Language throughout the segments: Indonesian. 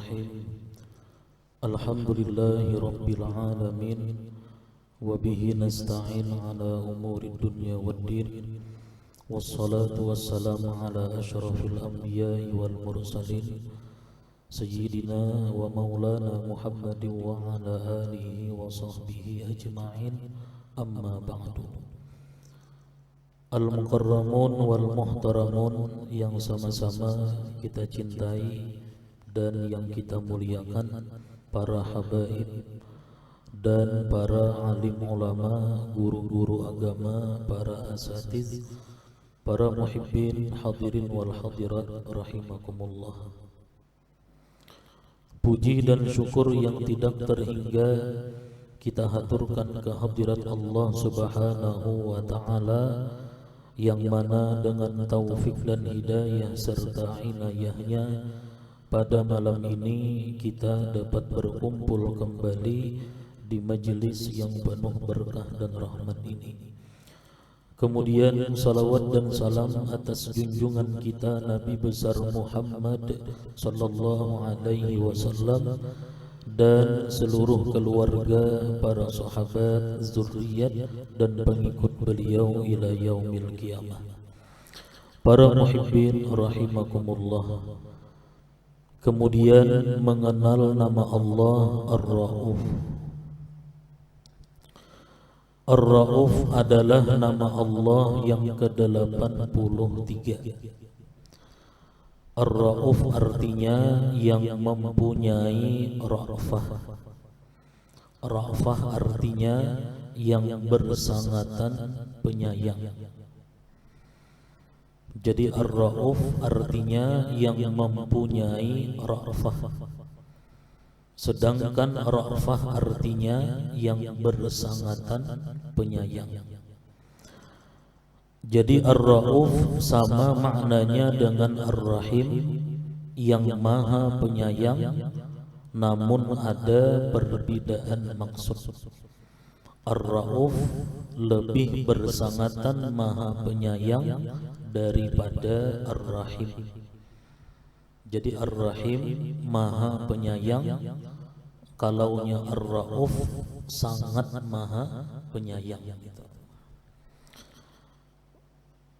Bismillahirrahmanirrahim. Alhamdulillahi rabbil alamin. Wa bihi nasta'in ala umuri dunya waddin. Wassalatu wassalamu ala asyrafil anbiya'i wal mursalin Sayyidina wa maulana Muhammadin wa ala alihi wa sahbihi ajma'in. Amma ba'du. Al-mukarramun wal muhtaramun yang sama-sama kita cintai dan yang kita muliakan, para habaib dan para alim ulama, guru-guru agama, para asatiz, para muhibbin hadirin wal hadirat rahimakumullah. Puji dan syukur yang tidak terhingga kita haturkan kehadirat Allah Subhanahu wa ta'ala, yang mana dengan taufik dan hidayah serta inayahnya pada malam ini kita dapat berkumpul kembali di majelis yang penuh berkah dan rahmat ini. Kemudian salawat dan salam atas junjungan kita Nabi besar Muhammad sallallahu alaihi wasallam dan seluruh keluarga, para sahabat, zuriat dan pengikut beliau ila yaumil qiyamah. Para muhibbin rahimakumullah. Kemudian mengenal nama Allah Ar-Rauf. Ar-Rauf adalah nama Allah yang ke-83. Ar-Rauf artinya yang mempunyai ra'fah. Ra'fah artinya yang bersangatan penyayang. Jadi Ar-Rauf artinya yang mempunyai ra'fah. Sedangkan ra'fah artinya yang bersangatan penyayang. Jadi Ar-Rauf sama maknanya dengan Ar-Rahim, yang maha penyayang, namun ada perbedaan maksud. Ar-Rauf lebih bersangatan maha penyayang daripada Ar-Rahim. Jadi Ar-Rahim maha penyayang, kalaunya Ar-Rauf sangat maha penyayang.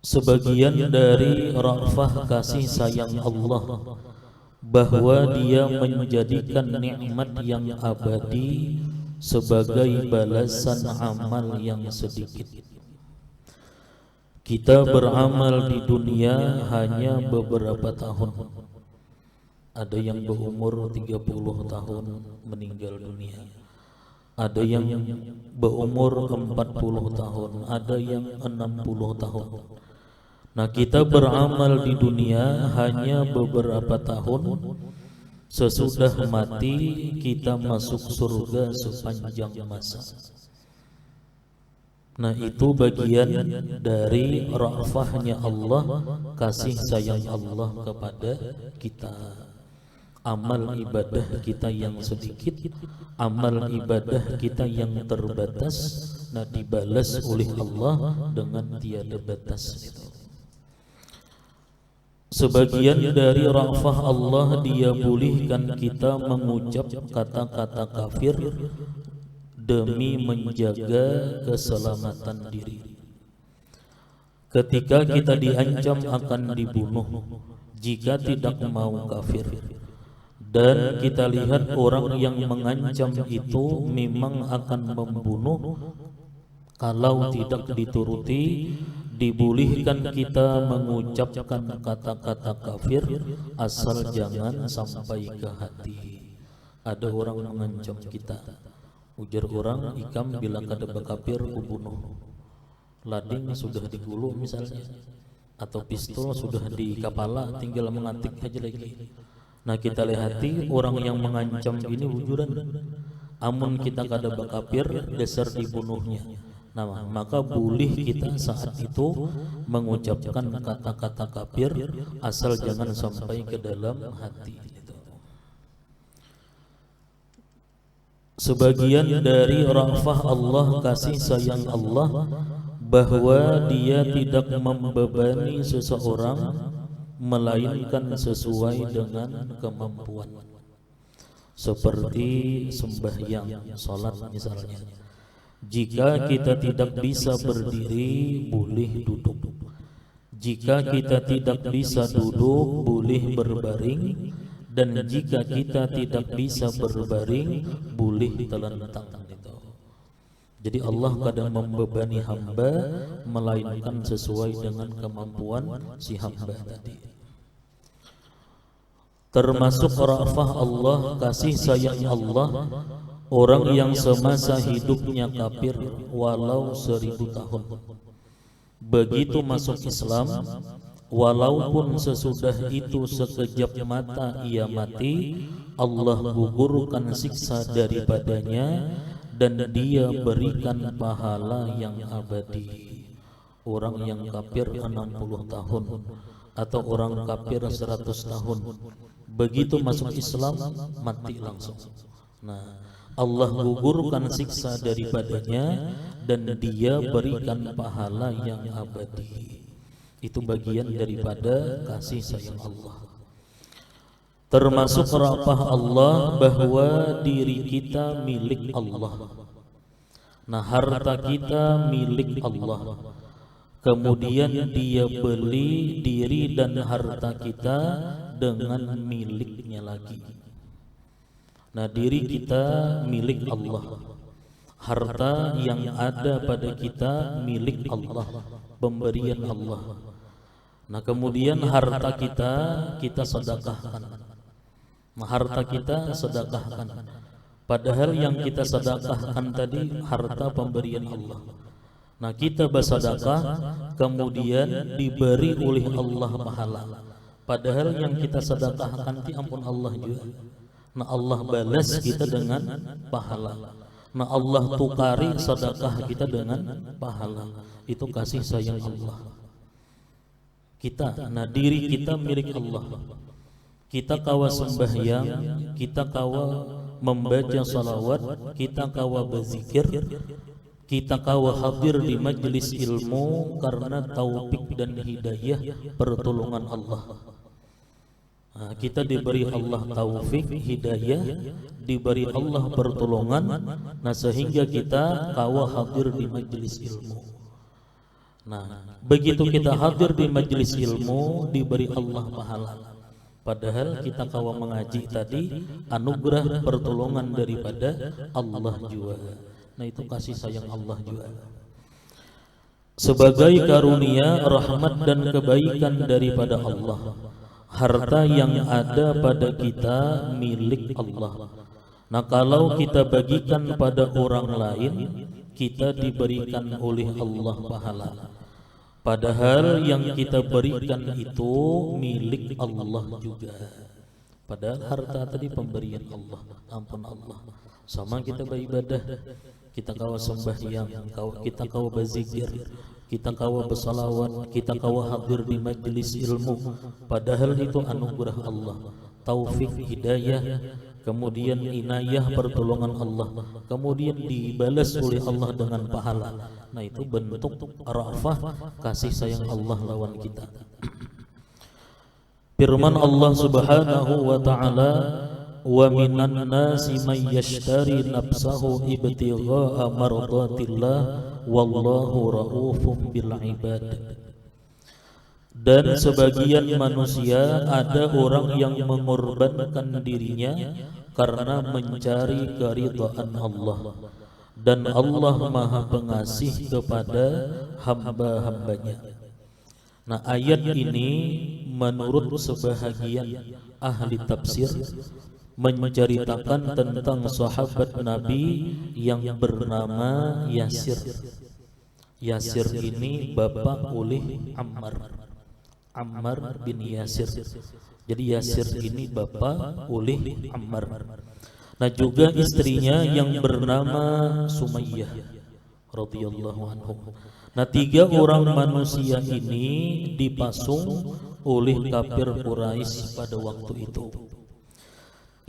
Sebagian dari ra'fah kasih sayang Allah, bahwa dia menjadikan nikmat yang abadi sebagai balasan amal yang sedikit. Kita beramal di dunia hanya beberapa tahun. Ada yang berumur 30 tahun meninggal dunia, ada yang berumur 40 tahun, ada yang 60 tahun. Nah, kita beramal di dunia hanya beberapa tahun. Sesudah mati kita masuk surga sepanjang masa. Nah, itu bagian dari ra'fahnya Allah, kasih sayang Allah kepada kita. Amal ibadah kita yang sedikit, amal ibadah kita yang terbatas, nah dibalas oleh Allah dengan tiada batas. Sebagian dari ra'fah Allah, dia bolehkan kita mengucap kata-kata kafir demi menjaga keselamatan diri. Ketika kita diancam akan dibunuh jika tidak mau kafir, dan kita lihat orang yang mengancam itu memang akan membunuh, kalau tidak dituruti, dibolehkan kita mengucapkan kata-kata kafir asal jangan sampai ke hati. Ada orang mengancam kita, ujar orang, ikam bila kada bekafir kubunuh. Lading sudah digulu misalnya, atau pistol sudah di kepala, tinggal mengantik aja lagi. Nah, kita lihati orang yang mengancam ini wujudan, amun kita kada bekafir dasar dibunuhnya. Nah, maka boleh kita saat itu mengucapkan kata-kata kafir asal jangan sampai ke dalam hati. Sebagian dari ra'fah Allah, kasih sayang Allah, bahwa dia tidak membebani seseorang melainkan sesuai dengan kemampuan. seperti sembahyang, salat misalnya. Jika kita tidak bisa berdiri, boleh duduk. Jika kita tidak bisa duduk, boleh berbaring. Dan jika kita tidak bisa berbaring, boleh telentang. Jadi Allah kadang membebani hamba melainkan sesuai dengan kemampuan si hamba tadi. Termasuk rafah Allah, kasih sayang Allah, orang yang semasa hidupnya kafir walau 1000 tahun, begitu masuk Islam, walaupun sesudah itu sekejap mata ia mati, Allah gugurkan siksa daripadanya dan dia berikan pahala yang abadi. Orang yang kafir 60 tahun atau orang kafir 100 tahun, begitu masuk Islam mati langsung. Nah, Allah gugurkan siksa daripadanya dan dia berikan pahala yang abadi. Itu bagian daripada kasih sayang Allah. Termasuk rafah Allah bahwa diri kita milik Allah. Nah, harta kita milik Allah. Kemudian dia beli diri dan harta kita dengan miliknya lagi. Nah, diri kita milik Allah. Harta yang ada pada kita milik Allah, pemberian Allah. Nah, kemudian harta kita sedekahkan. Harta kita sedekahkan. Padahal yang kita sedekahkan tadi harta pemberian Allah. Nah, kita bersedekah kemudian diberi oleh Allah pahala. Padahal yang kita sedekahkan itu ampun Allah juga. Nah, Allah balas kita dengan pahala. Nah, Allah tukari sedekah kita dengan pahala. Itu kasih sayang Allah. Kita, nah diri kita milik Allah. Kita kawa sembahyang, kita kawa membaca salawat, kita kawa berzikir, kita kawa hadir di majelis ilmu karena taufik dan hidayah pertolongan Allah. Nah, kita diberi Allah taufik, hidayah, diberi Allah pertolongan, nah sehingga kita kawa hadir di majelis ilmu. Nah, begitu kita hadir di majelis ilmu diberi Allah pahala. Padahal kita kawa mengaji tadi anugerah pertolongan daripada Allah juga. Nah, itu kasih sayang Allah juga. Sebagai karunia, rahmat dan kebaikan daripada Allah. Harta yang ada pada kita milik Allah. Nah, kalau kita bagikan pada orang lain, kita diberikan oleh Allah pahala. Padahal yang kita berikan itu milik Allah juga. Padahal harta tadi pemberian Allah, ampun Allah. Sama kita beribadah, kita kawa sembahyang, kita kawa berzikir, kita kawa bersalawat, kita kawa hadir di majelis ilmu. Padahal itu anugerah Allah, taufik, hidayah, kemudian inayah pertolongan Allah, kemudian dibalas oleh Allah dengan pahala. Nah, itu bentuk rafah kasih sayang Allah lawan kita. Firman Allah Subhanahu wa taala, wa minan nasi may yashtari nafsahu ibtigha'a mardatillah wallahu raufum bil ibad. Dan sebagian manusia ada orang yang mengorbankan dirinya karena mencari keridhaan Allah, dan Allah Maha Pengasih kepada hamba-hambanya. Nah, ayat ini menurut sebahagian ahli tafsir menceritakan tentang sahabat Nabi yang bernama Yasir. Yasir ini bapak oleh Ammar bin Yasir. Jadi Yasir ini bapak oleh Ammar. Nah, juga istrinya yang bernama Sumayyah radhiyallahu anhu. Nah, 3 orang manusia ini dipasung oleh kafir Quraisy pada waktu itu.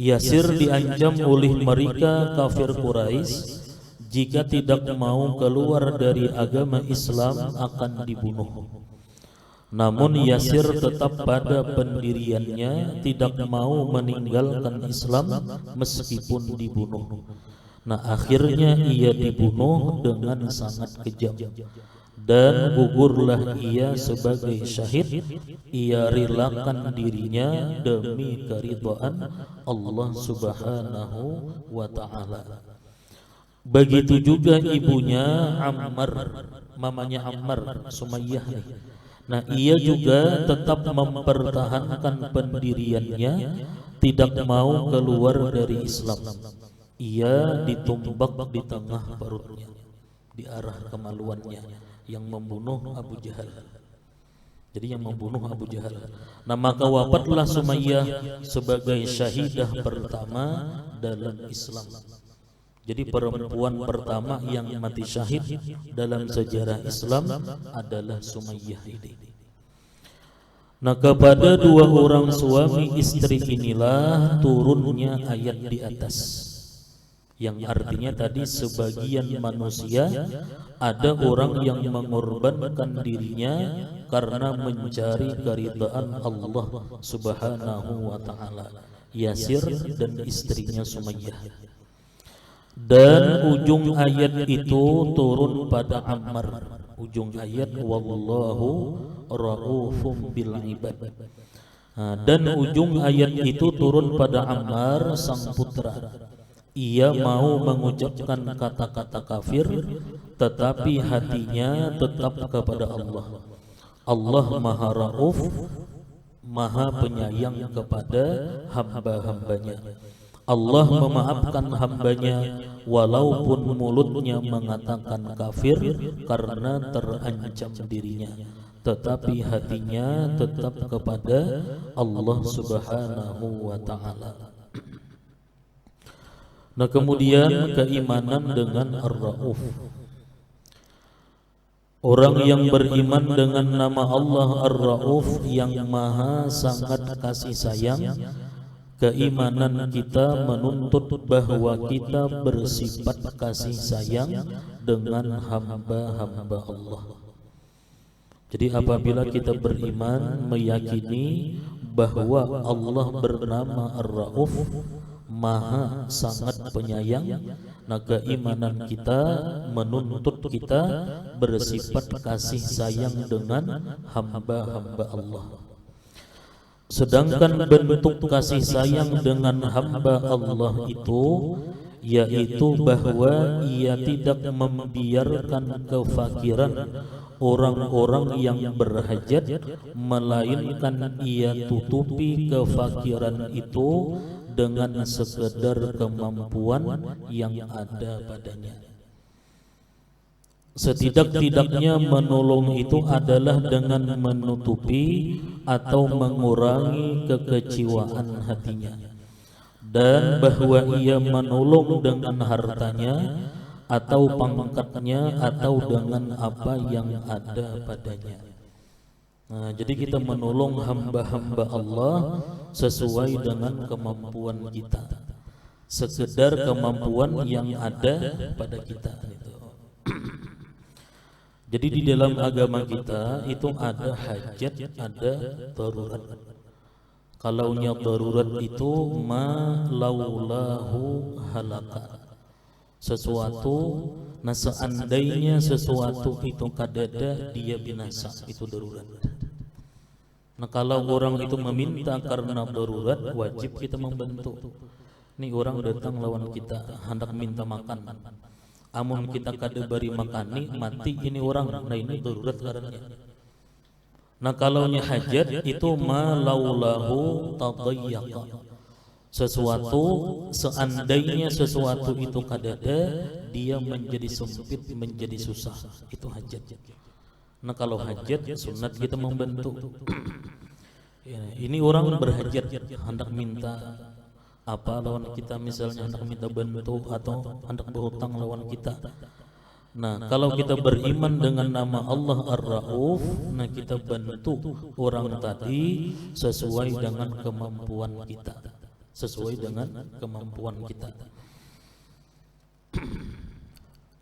Yasir diancam oleh mereka kafir Quraisy, jika tidak mau keluar dari agama Islam akan dibunuh. namun Yasir tetap pada pendiriannya, tidak mau meninggalkan Islam meskipun dibunuh. Nah, akhirnya ia dibunuh dengan sangat kejam, dan gugurlah ia sebagai syahid. Ia relakan dirinya demi keridhaan Allah Subhanahu wa ta'ala. Begitu juga ibunya Ammar, mamanya Ammar, Sumayyah nih. Nah, ia juga tetap mempertahankan pendiriannya, tidak mau keluar dari Islam. Ia ditumbak di tengah perutnya, di arah kemaluannya, yang membunuh Abu Jahal. Jadi yang membunuh Abu Jahal. Nah, maka wafatlah Sumayyah sebagai syahidah pertama dalam Islam. Jadi perempuan pertama yang mati syahid dalam sejarah Islam adalah Sumayyah ini. Nah, kepada dua orang suami istri inilah turunnya ayat di atas, yang artinya tadi sebagian manusia ada orang yang mengorbankan dirinya karena mencari keridhaan Allah Subhanahu wa ta'ala, Yasir dan istrinya Sumayyah. Dan ujung ayat itu turun pada Ammar. Ujung ayat wallahu raufum bil ibad. Dan ujung ayat itu turun pada Ammar sang putra. Ia mau mengucapkan kata-kata kafir, tetapi hatinya tetap kepada Allah. Allah Maha Rauf, Maha Penyayang kepada hamba-hambanya. Allah memaafkan hambanya walaupun mulutnya mengatakan kafir karena terancam dirinya, tetapi hatinya tetap kepada Allah Subhanahu wa ta'ala. Nah, kemudian keimanan dengan Ar-Rauf. Orang yang beriman dengan nama Allah Ar-Rauf yang maha sangat kasih sayang, keimanan kita menuntut bahwa kita bersifat kasih sayang dengan hamba-hamba Allah. Jadi apabila kita beriman, meyakini bahwa Allah bernama Ar-Rauf, maha sangat penyayang, nah keimanan kita menuntut kita bersifat kasih sayang dengan hamba-hamba Allah. Sedangkan bentuk kasih sayang dengan hamba Allah itu yaitu bahwa ia tidak membiarkan kefakiran orang-orang yang berhajat, melainkan ia tutupi kefakiran itu dengan sekedar kemampuan yang ada padanya. Setidak-tidaknya menolong itu adalah dengan menutupi atau mengurangi kekecewaan hatinya, dan bahwa ia menolong dengan hartanya atau pangkatnya atau dengan apa yang ada padanya. Nah, jadi kita menolong hamba-hamba Allah sesuai dengan kemampuan kita, sekedar kemampuan yang ada pada kita. Jadi di dalam agama kita itu ada hajat, ada darurat. Kalaunya darurat itu ma laulahu halaka, sesuatu, nah seandainya sesuatu itu kadada dia binasa, itu darurat. Nah, kalau orang itu meminta karena darurat, wajib kita membantu. Ini orang datang lawan kita hendak minta makan, amun kita kada beri makani mati ini orang, nah ini darurat karena. Nah, kalaunya hajat itu ma laulahu tadayyaqa, sesuatu seandainya sesuatu itu kadada dia menjadi sempit, menjadi susah, itu hajat. Nah, kalau hajat sunat kita membantu. Ya, ini orang berhajat hendak minta apa lawan kita, misalnya hendak minta bantu atau hendak berhutang lawan kita. Nah, kalau kita beriman dengan nama Allah Ar-Rauf, nah kita bantu orang tadi sesuai dengan kemampuan kita, sesuai dengan kemampuan kita.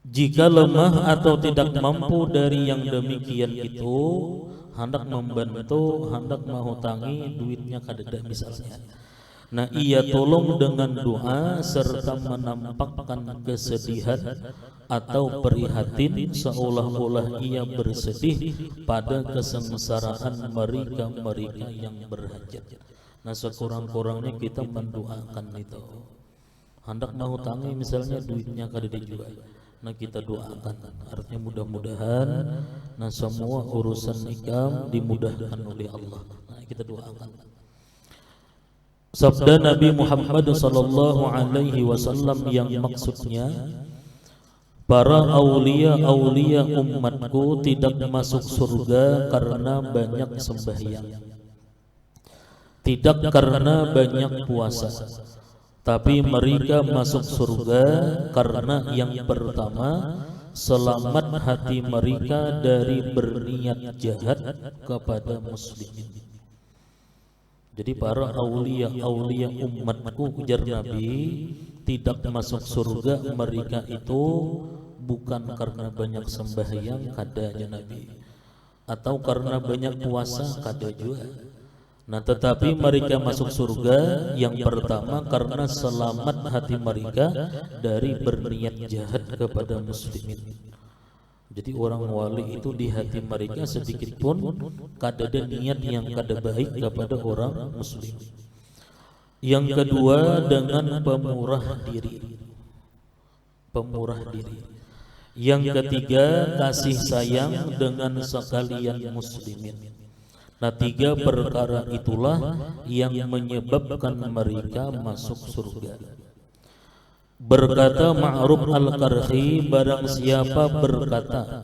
Jika lemah atau tidak mampu dari yang demikian itu, hendak membantu, hendak menghutangi duitnya kadeda misalnya. Nah, ia tolong dengan doa serta menampakkan kesedihan atau prihatin seolah-olah ia bersedih pada kesengsaraan mereka-mereka yang berhajat. Nah, sekurang-kurangnya kita mendoakan itu. Hendak menghutangi misalnya duitnya kadeda juga. Nah, kita doakan, artinya mudah-mudahan nah semua urusan nikah dimudahkan oleh Allah. Nah, kita doakan. Sabda Nabi Muhammad sallallahu alaihi wasallam yang maksudnya para aulia umatku tidak masuk surga karena banyak sembahyang, tidak karena banyak puasa, tapi mereka masuk surga karena yang pertama selamat hati mereka dari berniat jahat kepada muslimin. Jadi para aulia umatku, ujar Nabi, tidak masuk surga mereka itu bukan karena banyak sembahyang kadanya Nabi, atau karena banyak puasa kada juga. Nah, tetapi mereka masuk surga yang pertama karena selamat hati mereka dari berniat jahat kepada muslimin. Jadi orang wali itu di hati mereka sedikit pun kada ada niat yang kada baik kepada orang muslim. Yang kedua dengan pemurah diri. Pemurah diri. Yang ketiga kasih sayang dengan sekalian muslimin. Nah, tiga perkara itulah yang menyebabkan mereka masuk surga. Berkata Ma'ruf Al-Qarhi, barang siapa berkata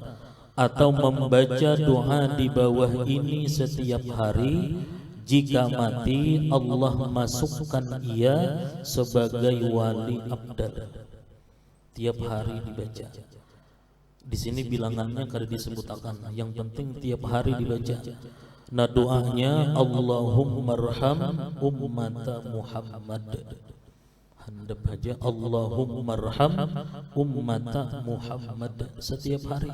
atau membaca doa di bawah ini setiap hari, jika mati Allah masukkan ia sebagai wali abdal. Tiap hari dibaca. Di sini bilangannya kada disebutkan, yang penting tiap hari dibaca. Nah, doanya Allahumma arham ummata Muhammad. Handap aja Allahumma arham ummata Muhammad setiap hari.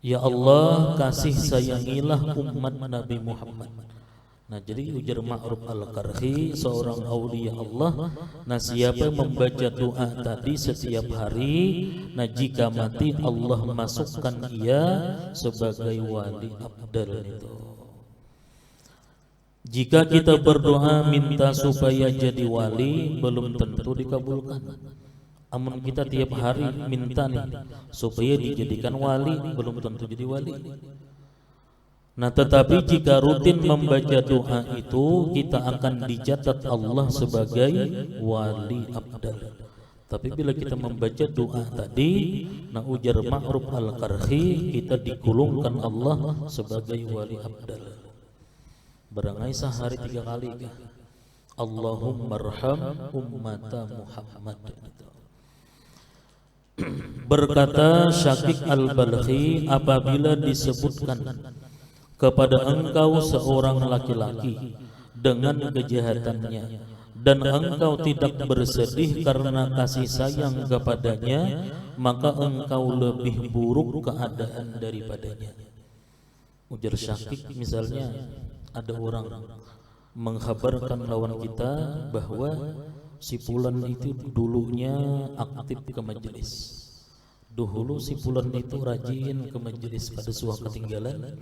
Ya Allah, kasih sayangilah umat Nabi Muhammad. Nah, jadi ujar Ma'ruf Al-Qarhi, seorang aulia Allah, nah siapa membaca doa tadi setiap hari, nah jika mati Allah masukkan ia sebagai wali abdal itu. Jika kita berdoa minta supaya jadi wali, belum tentu dikabulkan. Amun kita tiap hari minta nih supaya dijadikan wali, belum tentu jadi wali. Nah, tetapi jika rutin membaca doa itu, kita akan dicatat Allah sebagai wali abdal. Tapi bila kita membaca doa tadi, nah ujar Ma'ruf Al-Qarhi, kita digulungkan Allah sebagai wali abdal. Berangai sehari 3 kali kah? Allahumma arham ummata Muhammad. Berkata Syaqiq Al-Balkhi, apabila disebutkan kepada engkau seorang laki-laki dengan kejahatannya dan engkau tidak bersedih karena kasih sayang kepadanya, maka engkau lebih buruk keadaan daripadanya. Ujar Syaqiq, misalnya ada orang menghabarkan lawan kita bahwa si Fulan itu dulunya aktif ke majelis. Dulu si Fulan itu rajin ke majelis, pada suatu ketinggalan.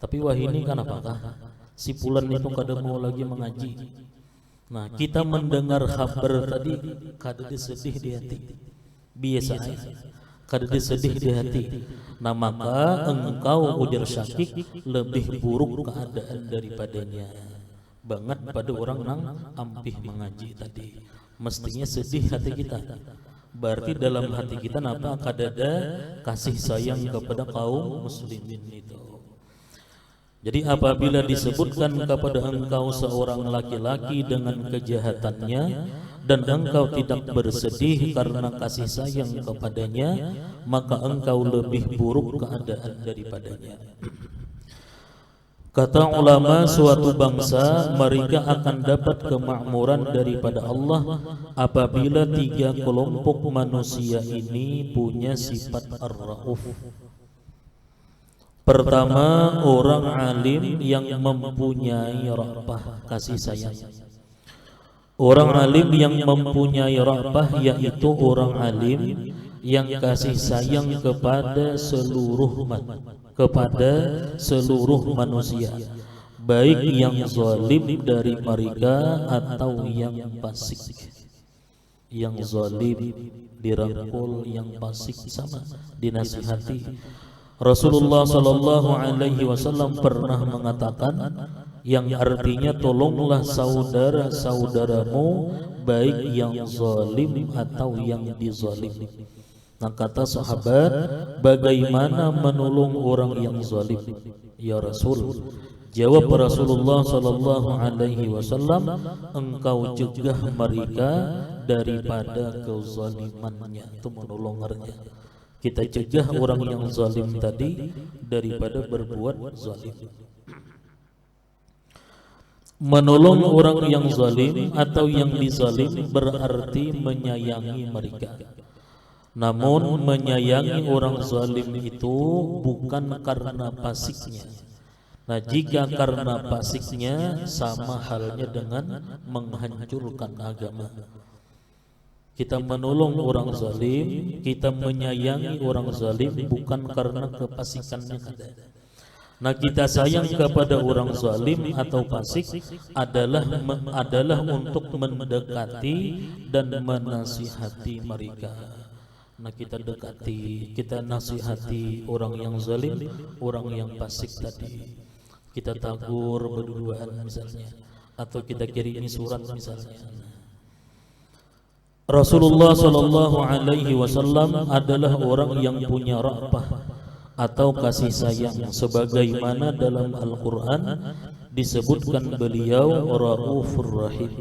Tapi wah ini kan apakah si Fulan itu kadang mau lagi mengaji. Nah, kita mendengar kabar tadi kada sedih di hati. Biasa aja. Kada sedih di hati. Nah, maka engkau ujar Syaqiq lebih buruk keadaan daripadanya. Banget pada orang nang ampih mengaji tadi. Mestinya sedih hati kita. Berarti dalam hati kita napa kadada kasih sayang kepada kaum muslimin itu. Jadi apabila disebutkan kepada engkau seorang laki-laki dengan kejahatannya dan engkau tidak bersedih karena kasih sayang kepadanya, maka engkau lebih buruk keadaan daripadanya. Kata ulama, suatu bangsa mereka akan dapat kemakmuran daripada Allah apabila 3 kelompok manusia ini punya sifat ar-rauf. Pertama, orang alim yang mempunyai ra'fah, kasih sayang. Orang alim yang mempunyai ra'fah yaitu orang alim yang kasih sayang kepada seluruh manusia, baik yang zalim dari mereka atau yang fasik. Yang zalim dirangkul, yang fasik sama dinasihati. Rasulullah sallallahu alaihi wasallam pernah mengatakan, yang artinya tolonglah saudara-saudaramu baik yang zalim atau yang dizalim. Nah, kata sahabat, bagaimana menolong orang yang zalim ya Rasul? Jawab Rasulullah sallallahu alaihi wasallam, engkau cegah mereka daripada kezalimannya, itu menolongnya. Kita cegah orang yang zalim tadi daripada berbuat zalim. Menolong orang yang zalim atau yang dizalim berarti menyayangi mereka. Namun menyayangi orang zalim itu bukan karena fasiknya. Nah, jika karena fasiknya, sama halnya dengan menghancurkan agama. Kita menolong orang zalim, kita menyayangi orang zalim bukan karena kefasikannya ada. Nah, kita sayang kepada orang zalim atau fasik adalah untuk mendekati dan menasihati mereka. Nah, kita dekati, kita nasihati orang yang zalim, orang yang fasik tadi. Kita tagur berduaan misalnya, atau kita kirimi surat misalnya. Rasulullah sallallahu alaihi wasallam adalah orang yang punya ra'fah atau kasih sayang, sebagaimana dalam Al-Quran disebutkan beliau Raufur Rahim.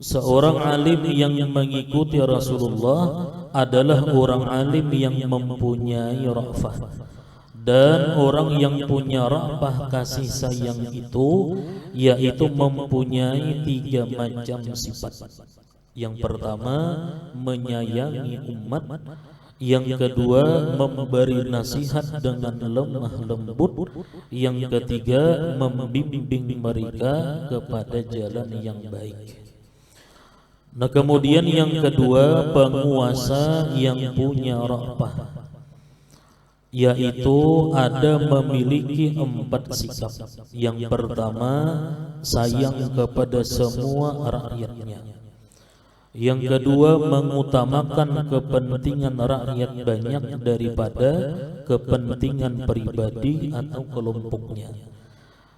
Seorang alim yang mengikuti Rasulullah adalah orang alim yang mempunyai ra'fah. Dan orang yang punya ra'fah kasih sayang itu yaitu mempunyai 3 macam sifat. Yang pertama, menyayangi umat. Yang kedua, memberi nasihat dengan lemah lembut. Yang ketiga, membimbing mereka kepada jalan yang baik. Nah, kemudian yang kedua, penguasa yang punya ra'fah, yaitu ada memiliki 4 sikap. Yang pertama, sayang kepada semua rakyatnya. Yang kedua, mengutamakan kepentingan rakyat banyak daripada kepentingan pribadi atau kelompoknya.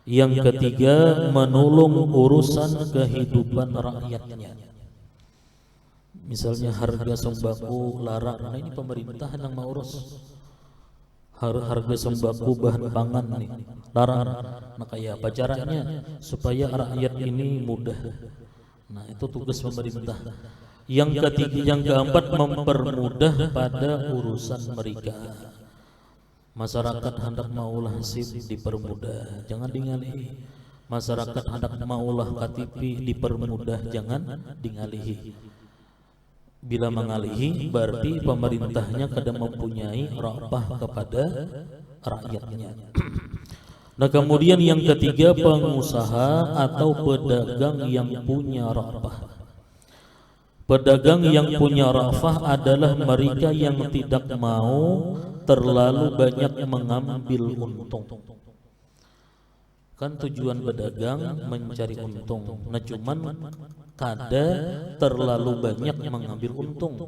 Yang ketiga, menolong urusan kehidupan rakyatnya. Misalnya harga sembako larang, nah ini pemerintah yang mau urus. Harga sembako bahan pangan nih larang. Nah, kayak apa caranya supaya rakyat ini mudah? Nah, itu tugas pemerintah. Yang ketiga, yang keempat, mempermudah pada urusan mereka. Masyarakat hendak maulah SIM dipermudah, jangan dingalihi. Masyarakat hendak maulah KTP dipermudah, jangan dingalihi. Bila mengalihi, berarti pemerintahnya kadang mempunyai ra'fah kepada rakyatnya. Nah, kemudian yang ketiga, pengusaha atau pedagang yang punya ra'fah. Pedagang yang punya ra'fah adalah mereka yang tidak mau terlalu banyak mengambil untung. Kan tujuan pedagang mencari untung. Nah, cuman kada terlalu banyak mengambil untung.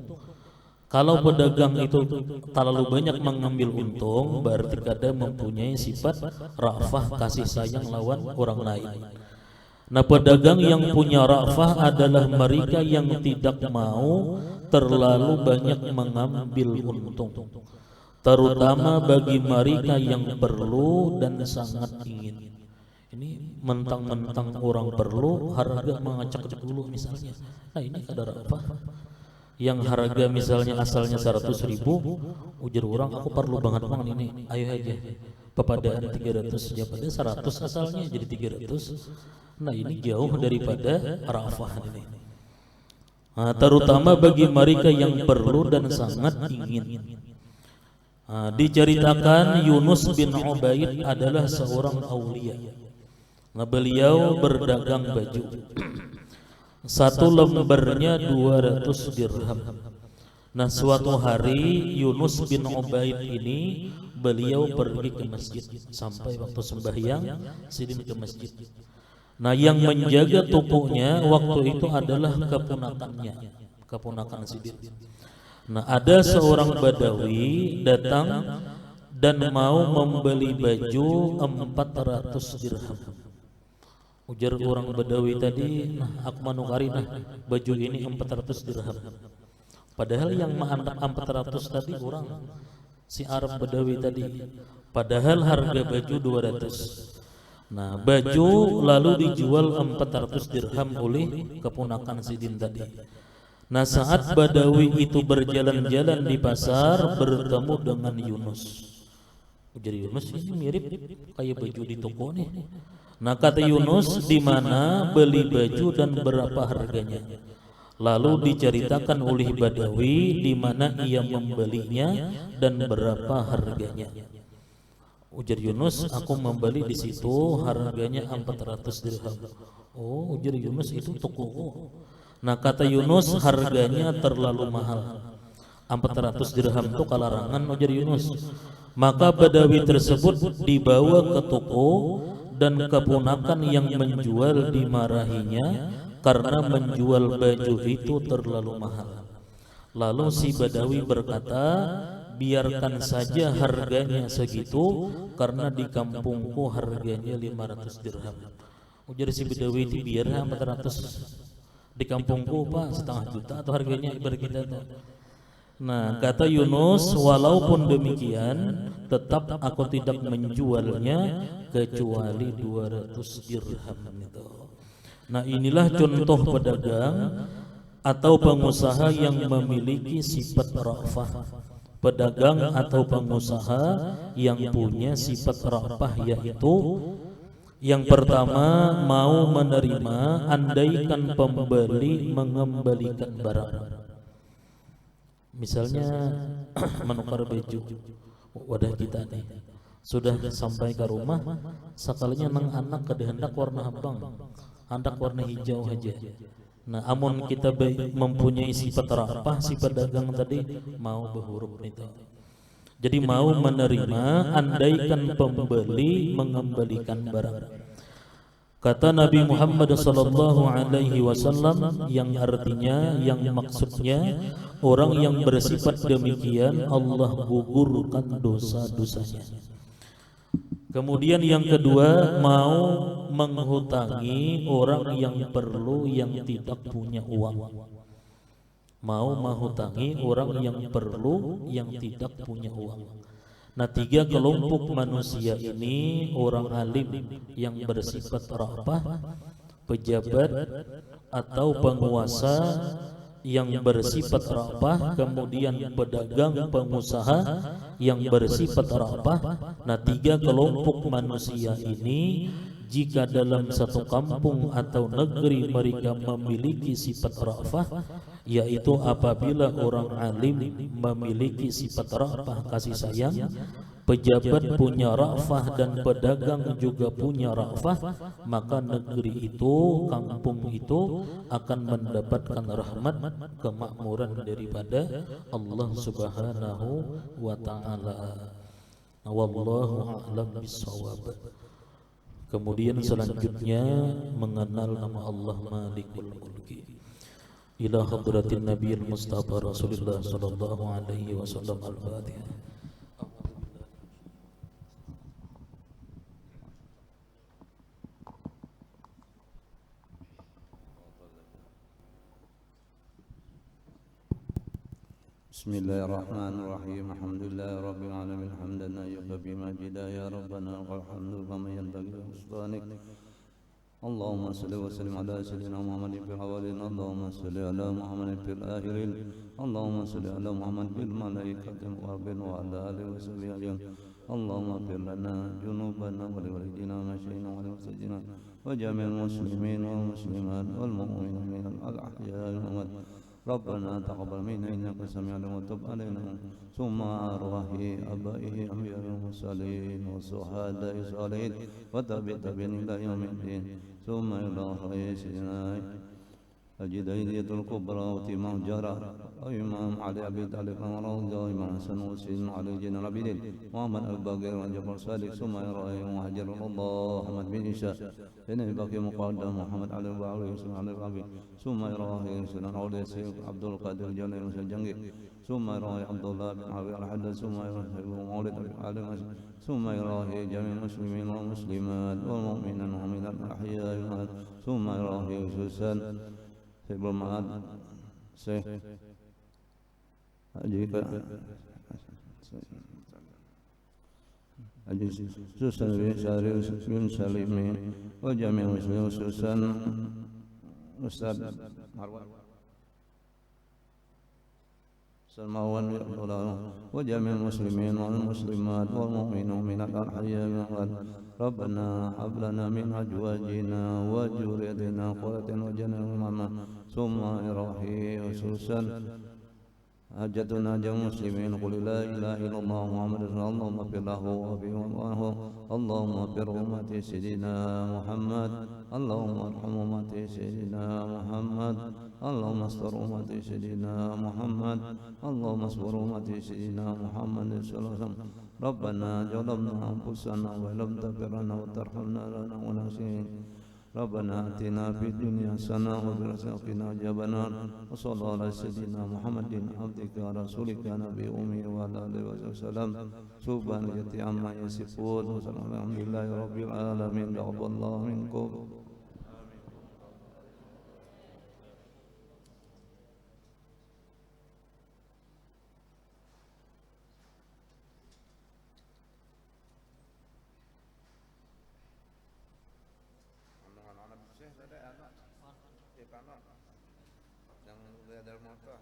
Kalau pedagang itu terlalu banyak mengambil untung, berarti kada mempunyai sifat ra'fah, kasih sayang lawan orang lain. Nah, pedagang yang punya ra'fah adalah mereka yang tidak mau terlalu banyak mengambil untung, terutama bagi mereka yang perlu dan sangat ingin. Ini mentang-mentang orang perlu, harga mengacak dulu misalnya. Nah, ini kada ra'fah. Yang harga misalnya asalnya 100.000, ujar orang, aku perlu banget bang ini, ayo aja pepadaan 300, ya pada 100 asalnya jadi 300. Nah, ini jauh daripada ra'fah ini. Nah, terutama bagi mereka yang perlu dan sangat ingin. Diceritakan Yunus bin Ubaid adalah seorang aulia. Nah, beliau berdagang baju. Satu lembarnya 200 dirham. Nah, suatu hari Yunus bin Ubaid ini beliau pergi ke masjid. Sampai waktu sembahyang sidin ke masjid. Nah, yang menjaga tokonya waktu itu adalah keponakannya, keponakan sidin. Nah, ada seorang Badawi datang dan mau membeli baju 400 dirham. Ujar orang Badawi tadi, nah aku manukari nah baju ini 400 dirham. Padahal yang mengandap 400 tadi orang si Arab Badawi tadi. Padahal harga baju 200. Nah, baju lalu dijual 400 dirham oleh keponakan sidin tadi. Nah, saat Badawi itu berjalan-jalan di pasar bertemu dengan Yunus. Jadi Yunus ini mirip kayak baju di toko nih. Nah, kata Yunus, di mana beli baju dan berapa harganya? Lalu diceritakan oleh Badawi di mana ia membelinya dan berapa harganya. Ujar Yunus, aku membeli di situ harganya 400 dirham. Oh, ujar Yunus, itu toko. Nah, kata Yunus, harganya terlalu mahal. 400 dirham itu kalarangan, ujar Yunus. Maka Badawi tersebut dibawa ke toko dan keponakan yang menjual dimarahinya karena menjual baju itu terlalu mahal. Lalu si Badawi berkata, biarkan saja harganya segitu karena di kampungku harganya 500 dirham. Ujar si Badawi itu biar 400. Di kampungku Pak 1,5 juta atau harganya ibarat kita tuh. Nah, kata Yunus, walaupun demikian tetap aku tidak menjualnya kecuali 200 dirham itu. Nah, inilah contoh pedagang atau pengusaha yang memiliki sifat ra'fah. Pedagang atau pengusaha yang punya sifat ra'fah, yaitu yang pertama, mau menerima andaikan pembeli mengembalikan barang. Misalnya menukar baju wadah kita nih, sudah sampai ke rumah, sekalinya nang anak kehendak warna abang, hendak warna hijau aja. Nah, amun kita mempunyai sifat ra'fah, si pedagang tadi mau berhuruf itu. Jadi mau menerima andaikan pembeli mengembalikan barang. Kata Nabi Muhammad sallallahu alaihi wasallam, yang artinya, yang maksudnya, orang yang bersifat demikian Allah gugurkan dosa-dosanya. Kemudian yang kedua, mau menghutangi orang yang perlu yang tidak punya uang. Mau menghutangi orang yang perlu yang tidak punya uang. Nah, 3 kelompok manusia ini, orang alim yang bersifat ra'fah, pejabat atau penguasa yang bersifat ra'fah, kemudian pedagang pengusaha yang bersifat ra'fah. Nah, 3 kelompok manusia ini jika dalam satu kampung atau negeri mereka memiliki sifat ra'fah, yaitu apabila orang alim memiliki sifat ra'fah, kasih sayang, pejabat punya ra'fah dan pedagang juga punya ra'fah, maka negeri itu, kampung itu akan mendapatkan rahmat, kemakmuran daripada Allah Subhanahu wa ta'ala. Wallahu a'lam bissawab. Kemudian selanjutnya mengenal nama Allah Malikul Mulki. Ila hadratin Nabiyil Mustafa Rasulullah sallallahu alaihi wasallam. Al-Fatihah. Bismillahirrahmanirrahim. Alhamdulillahirabbil alamin hamdan yuhibbu majida ya rabbana wal hamdu kama yanbaghi li sultanik. Allahumma salli wa sallim ala sayyidina Muhammadin fil awwalin, Allahumma salli ala Muhammadin fil akhirin, Allahumma salli ala Muhammad bil malaikatil muqarrabin wa ala alihi wa sahbihi ajmain. Allahumma ighfir lana junubana wa li walidina wa masyayikhina wa li mustajina wa jami'il muslimin wal muslimat wal mu'minin al ahya'i wal amwat ربنا تقبل منا إنك سميع العليم وتب علينا ثم أرواح آبائه أنبياء المرسلين والشهداء الصالحين وتابعين إلى يوم الدين ثم إلى سيدنا الجديدية الكبرى وإمام جرى وإمام علي أبي طالب ورضي وإمام حسن وسيدنا علي جن العابدين محمد الباقر وجعفر الصادق ثم إبراهيم وهجر الله محمد بن عيسى بن الباقي مقدم محمد علي الباقر ويوسف علي الباقي ثم إبراهيم سيدنا علي السيد عبد القادر جليل الجنجي ثم إبراهيم عبد الله بن عبد الحدث ثم إبراهيم مولد علي ثم إبراهيم جميع المسلمين والمسلمات والمؤمنين والمؤمنات الأحياء ثم إبراهيم سوسن sebelum Syekh Haji Susan bin Salimi wa jami' muslimin Susan Ustaz Marwan Salmawan wa jami' muslimin wal muslimat wal mu'minin minal ahya'i Rabbana hab lana min azwajina wa dhurriyyatina qurratan waj'alna summa irahi ususan hajatuna jam muslimin qul la ilaha illallah muhammadur rasulullah maghfir lahu wa bi Allahumma bir ummati sayyidina Muhammad Allahumma arham ummati sayyidina Muhammad Allahumma astur ummati sayyidina Muhammad Allahumma astur ummati sayyidina Muhammad sallallahu alaihi wasallam Rabbana jalamna anfusana wa lam taghfir lana wa tarhamna lanakunanna Rabbana atina fid dunya hasanah wa fil akhirati hasanah wa sallallahu ala sayyidina Muhammadin abdika rasulika nabi ummi wa ala alihi wasallam subhanaka amma yasifun wa alhamdulillahi rabbil alamin taqabbalallahu minkum yang